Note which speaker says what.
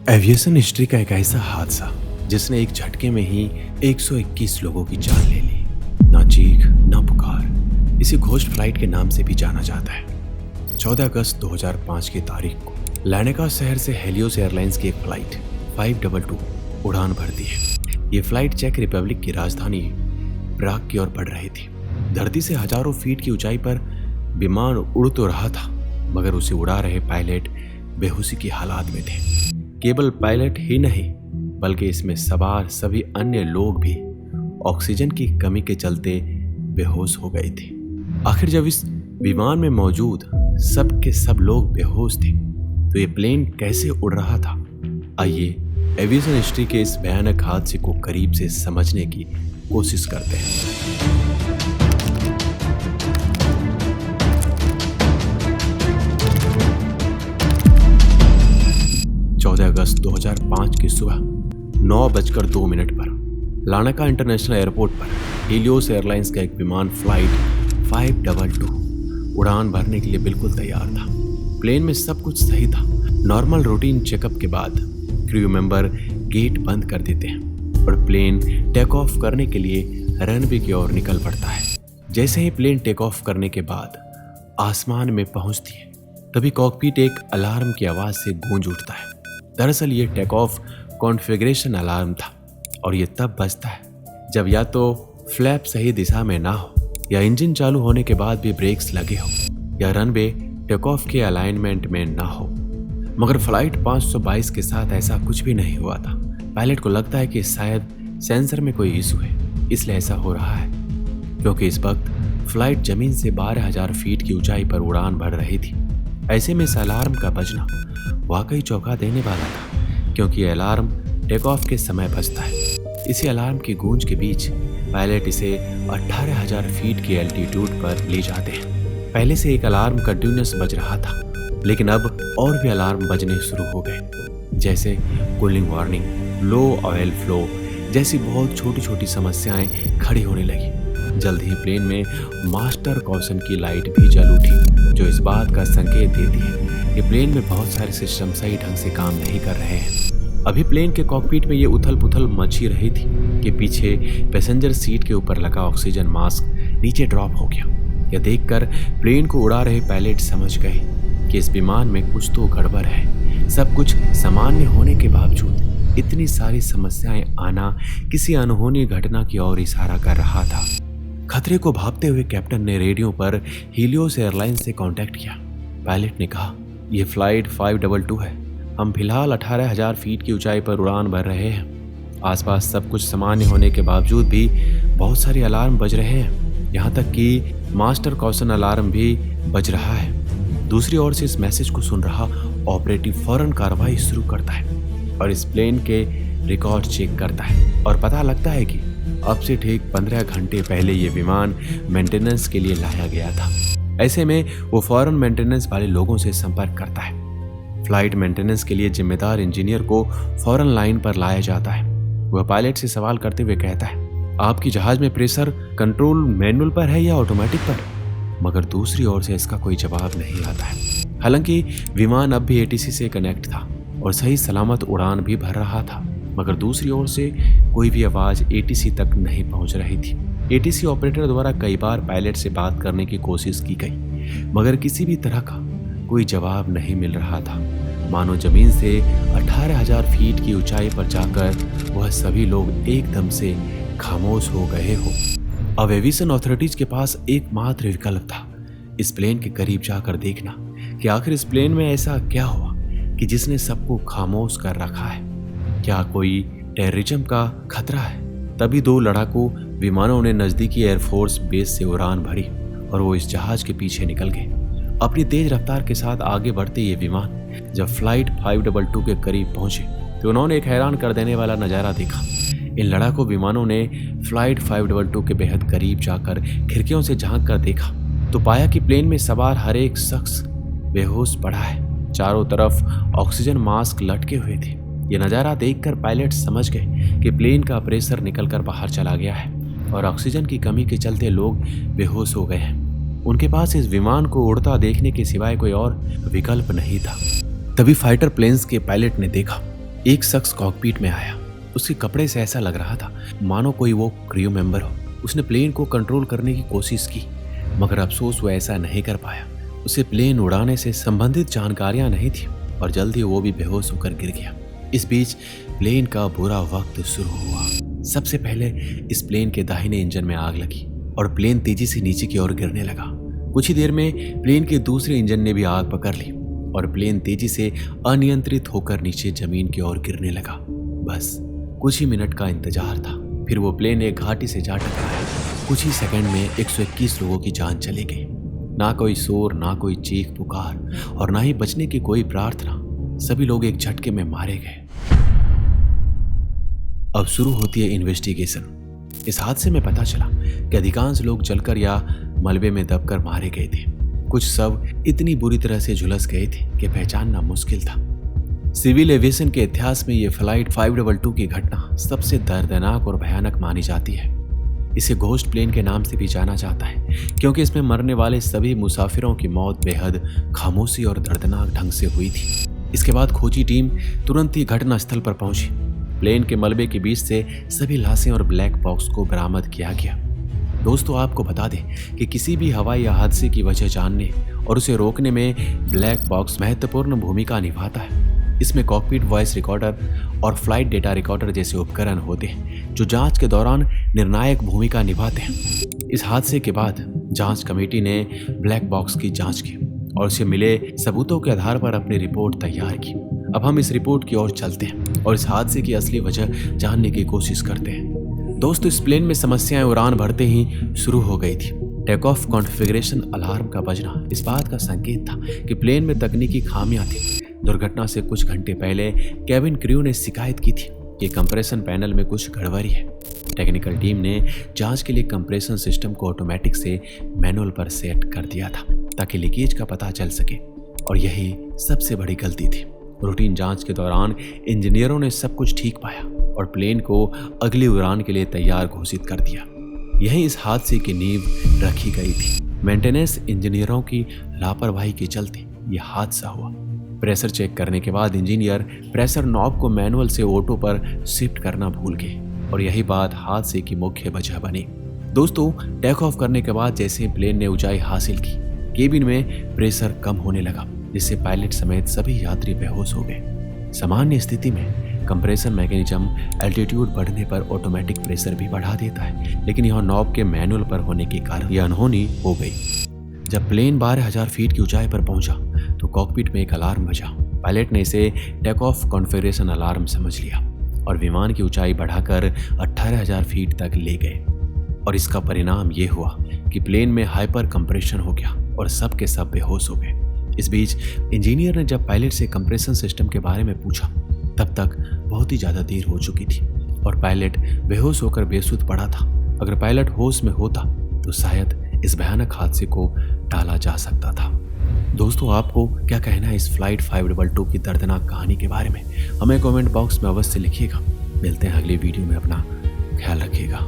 Speaker 1: Aviation history का एक ऐसा हादसा जिसने एक झटके में ही 121 लोगों की जान ले ली। ना चीख ना पुकार, इसे घोस्ट फ्लाइट के नाम से भी जाना जाता है। 14 अगस्त 2005 की तारीख को लैनेका शहर से हेलियोस एयरलाइंस की एक फ्लाइट 522 उड़ान भरती है। ये फ्लाइट चेक रिपब्लिक की राजधानी प्राग की ओर बढ़ रही थी। धरती से हजारों फीट की ऊंचाई पर विमान उड़ तो रहा था, मगर उसे उड़ा रहे पायलट बेहोशी की हालात में थे। केवल पायलट ही नहीं, बल्कि इसमें सवार सभी अन्य लोग भी ऑक्सीजन की कमी के चलते बेहोश हो गए थे। आखिर जब इस विमान में मौजूद सब के सब लोग बेहोश थे, तो ये प्लेन कैसे उड़ रहा था? आइए एविएशन हिस्ट्री के इस भयानक हादसे को करीब से समझने की कोशिश करते हैं। 14 अगस्त 2005 की सुबह 9:02 पर लानेका इंटरनेशनल एयरपोर्ट पर हेलियोस एयरलाइंस का एक विमान फ्लाइट 522 उड़ान भरने के लिए बिल्कुल तैयार था। प्लेन में सब कुछ सही था। नॉर्मल रूटीन चेकअप के बाद क्रू मेंबर गेट बंद कर देते हैं और प्लेन टेक ऑफ करने के लिए रनवे की ओर निकल पड़ता है। जैसे ही प्लेन टेक ऑफ करने के बाद आसमान में पहुंचती है, तभी कॉकपिट एक अलार्म की आवाज से गूंज उठता है। दरअसल ये टेक ऑफ कॉन्फ़िगरेशन अलार्म था और ये तब बजता है जब या तो फ्लैप सही दिशा में ना हो, या इंजन चालू होने के बाद भी ब्रेक्स लगे हो, या रनवे टेक ऑफ के अलाइनमेंट में ना हो। मगर फ्लाइट 522 के साथ ऐसा कुछ भी नहीं हुआ था। पायलट को लगता है कि शायद सेंसर में कोई इशू है, इसलिए ऐसा हो रहा है, क्योंकि इस वक्त फ्लाइट जमीन से 12,000 फीट की ऊंचाई पर उड़ान भर रही थी। ऐसे में इस अलार्म का बजना वाकई चौंका देने वाला था, क्योंकि यह अलार्म टेक ऑफ के समय बजता है। इसी अलार्म की गूंज के बीच पायलट इसे 18,000 फीट के एल्टीट्यूड पर ले जाते हैं। पहले से एक अलार्म कंटिन्यूअस बज रहा था, लेकिन अब और भी अलार्म बजने शुरू हो गए, जैसे कूलिंग वार्निंग, लो ऑयल फ्लो जैसी बहुत छोटी छोटी समस्याएं खड़ी होने लगी। जल्द ही प्लेन में मास्टर कॉशन की लाइट भी जल उठी, जो इस बात का संकेत देती है कि प्लेन में बहुत सारे सिस्टम सही ढंग से काम नहीं कर रहे हैं। अभी प्लेन के कॉकपिट में ये उथल पुथल मची रही थी कि पीछे पैसेंजर सीट के ऊपर लगा ऑक्सीजन मास्क नीचे ड्रॉप हो गया। यह देखकर प्लेन को उड़ा रहे पायलट समझ गए कि इस विमान में कुछ तो गड़बड़ है। सब कुछ सामान्य होने के बावजूद इतनी सारी समस्याएं आना किसी अनहोनी घटना की ओर इशारा कर रहा था। खतरे को भांपते हुए कैप्टन ने रेडियो पर हेलियोस एयरलाइंस से कांटेक्ट किया। पायलट ने कहा, ये फ्लाइट 522 है। हम फिलहाल 18,000 फीट की ऊंचाई पर उड़ान भर रहे हैं। आसपास सब कुछ सामान्य होने के बावजूद भी बहुत सारे अलार्म बज रहे हैं, यहाँ तक कि मास्टर कॉशन अलार्म भी बज रहा है। दूसरी ओर से इस मैसेज को सुन रहा ऑपरेटिव फौरन कार्रवाई शुरू करता है और इस प्लेन के रिकॉर्ड चेक करता है और पता लगता है कि अब से ठीक 15 घंटे पहले ये विमान मेंटेनेंस के लिए लाया गया था। ऐसे में वो फौरन मेंटेनेंस वाले लोगों से संपर्क करता है। फ्लाइट मेंटेनेंस के लिए जिम्मेदार इंजीनियर को फौरन लाइन पर लाया जाता है। वह पायलट से सवाल करते हुए कहता है, आपकी जहाज में प्रेशर कंट्रोल मैनुअल पर है या ऑटोमेटिक पर? मगर दूसरी ओर से इसका कोई जवाब नहीं आता है। हालांकि विमान अब भी एटीसी से कनेक्ट था और सही सलामत उड़ान भी भर रहा था, मगर दूसरी ओर से कोई भी आवाज एटीसी तक नहीं पहुंच रही थी। एटीसी ऑपरेटर द्वारा कई बार पायलट से बात करने की कोशिश की गई, मगर किसी भी तरह का कोई जवाब नहीं मिल रहा था। मानो जमीन से 18,000 फीट की ऊंचाई पर जाकर वह सभी लोग एकदम से खामोश हो गए हो। अब एविएशन अथॉरिटीज के पास एकमात्र विकल्प था इस प्लेन के करीब जाकर देखना कि आखिर इस प्लेन में ऐसा क्या हुआ कि जिसने सबको खामोश कर रखा है। क्या कोई टेररिज्म का खतरा है? तभी दो लड़ाकू विमानों ने नजदीकी एयरफोर्स बेस से उड़ान भरी और वो इस जहाज के पीछे निकल गए। अपनी तेज रफ्तार के साथ आगे बढ़ते ये विमान जब फ्लाइट 522 के करीब पहुंचे, तो उन्होंने एक हैरान कर देने वाला नजारा देखा। इन लड़ाकू विमानों ने फ्लाइट 522 के बेहद करीब जाकर खिड़कियों से झांक कर देखा, तो पाया कि प्लेन में सवार हर एक शख्स बेहोश पड़ा है। चारों तरफ ऑक्सीजन मास्क लटके हुए थे। ये नज़ारा देखकर पायलट समझ गए कि प्लेन का प्रेशर निकलकर बाहर चला गया है और ऑक्सीजन की कमी के चलते लोग बेहोश हो गए हैं। उनके पास इस विमान को उड़ता देखने के सिवाय कोई और विकल्प नहीं था। तभी फाइटर प्लेन्स के पायलट ने देखा एक शख्स कॉकपीट में आया। उसके कपड़े से ऐसा लग रहा था मानो कोई वो क्रू मेंबर हो। उसने प्लेन को कंट्रोल करने की कोशिश की, मगर अफसोस वो ऐसा नहीं कर पाया। उसे प्लेन उड़ाने से संबंधित जानकारियां नहीं थी और जल्द ही वो भी बेहोश होकर गिर गया। इस बीच प्लेन का बुरा वक्त शुरू हुआ। सबसे पहले इस प्लेन के दाहिने इंजन में आग लगी और प्लेन तेजी से नीचे की ओर गिरने लगा। कुछ ही देर में प्लेन के दूसरे इंजन ने भी आग पकड़ ली और प्लेन तेजी से अनियंत्रित होकर नीचे जमीन की ओर गिरने लगा। बस कुछ ही मिनट का इंतजार था, फिर वो प्लेन एक घाटी से जा टकराया। कुछ ही सेकंड में 121 लोगों की जान चली गई। ना कोई शोर, ना कोई चीख पुकार और ना ही बचने की कोई प्रार्थना। सभी लोग एक झटके में मारे गए। अब शुरू होती है इन्वेस्टिगेशन। इस हादसे में पता चला कि अधिकांश लोग जलकर या मलबे में दबकर मारे गए थे। कुछ शव इतनी बुरी तरह से झुलस गए थे कि पहचानना मुश्किल था। सिविल एविएशन के इतिहास में यह फ्लाइट 522 की घटना सबसे दर्दनाक और भयानक मानी जाती है। इसे घोस्ट प्लेन के नाम से भी जाना जाता है क्योंकि इसमें मरने वाले सभी मुसाफिरों की मौत बेहद खामोशी और दर्दनाक ढंग से हुई थी। इसके बाद खोजी टीम तुरंत ही घटना स्थल पर पहुंची। प्लेन के मलबे के बीच से सभी लाशें और ब्लैक बॉक्स को बरामद किया गया। दोस्तों, आपको बता दें कि किसी भी हवाई हादसे की वजह जानने और उसे रोकने में ब्लैक बॉक्स महत्वपूर्ण भूमिका निभाता है। इसमें कॉकपिट वॉइस रिकॉर्डर और फ्लाइट डेटा रिकॉर्डर जैसे उपकरण होते हैं जो जांच के दौरान निर्णायक भूमिका निभाते हैं। इस हादसे के बाद जांच कमेटी ने ब्लैक बॉक्स की जांच की और उसे मिले सबूतों के आधार पर अपनी रिपोर्ट तैयार की। अब हम इस रिपोर्ट की ओर चलते हैं और इस हादसे की असली वजह जानने की कोशिश करते हैं। दोस्तों, इस प्लेन में समस्याएं उड़ान भरते ही शुरू हो गई थी। टेक ऑफ कॉन्फ़िगरेशन अलार्म का बजना इस बात का संकेत था कि प्लेन में तकनीकी खामियां थी। दुर्घटना से कुछ घंटे पहले केबिन क्रू ने शिकायत की थी कि कंप्रेशन पैनल में कुछ गड़बड़ी है। टेक्निकल टीम ने जांच के लिए कंप्रेशन सिस्टम को ऑटोमेटिक से मैनुअल पर सेट कर दिया था ताकि लीकेज का पता चल सके, और यही सबसे बड़ी गलती थी। रूटीन जांच के दौरान इंजीनियरों ने सब कुछ ठीक पाया और प्लेन को अगली उड़ान के लिए तैयार घोषित कर दिया। यही इस हादसे की नींव रखी गई थी। मेंटेनेंस इंजीनियरों की लापरवाही के चलते यह हादसा हुआ। प्रेशर चेक करने के बाद इंजीनियर प्रेशर नॉब को मैनुअल से ऑटो पर शिफ्ट करना भूल गए और यही बात हादसे की मुख्य वजह बनी। दोस्तों, टेक ऑफ करने के बाद जैसे प्लेन ने ऊंचाई हासिल की, केबिन में प्रेशर कम होने लगा, जिससे पायलट समेत सभी यात्री बेहोश हो गए। सामान्य स्थिति में कंप्रेशन मैकेनिज्म एल्टीट्यूड बढ़ने पर ऑटोमेटिक प्रेशर भी बढ़ा देता है, लेकिन यह नॉब के मैनुअल पर होने के कारण यह अनहोनी हो गई। जब प्लेन 12,000 फीट की ऊंचाई पर पहुंचा तो कॉकपिट में एक अलार्म बजा। पायलट ने इसे टेक ऑफ कॉन्फ़िगरेशन अलार्म समझ लिया और विमान की ऊंचाई बढ़ाकर 18,000 फीट तक ले गए। और इसका परिणाम ये हुआ कि प्लेन में हाइपर कंप्रेशन हो गया और सब के सब बेहोश हो गए। इस बीच इंजीनियर ने जब पायलट से कंप्रेशन सिस्टम के बारे में पूछा, तब तक बहुत ही ज़्यादा देर हो चुकी थी और पायलट बेहोश होकर बेसुध पड़ा था। अगर पायलट होश में होता तो शायद इस भयानक हादसे को टाला जा सकता था। दोस्तों, आपको क्या कहना है इस फ्लाइट 522 की दर्दनाक कहानी के बारे में? हमें कमेंट बॉक्स में अवश्य लिखिएगा। मिलते हैं अगली वीडियो में। अपना ख्याल रखिएगा।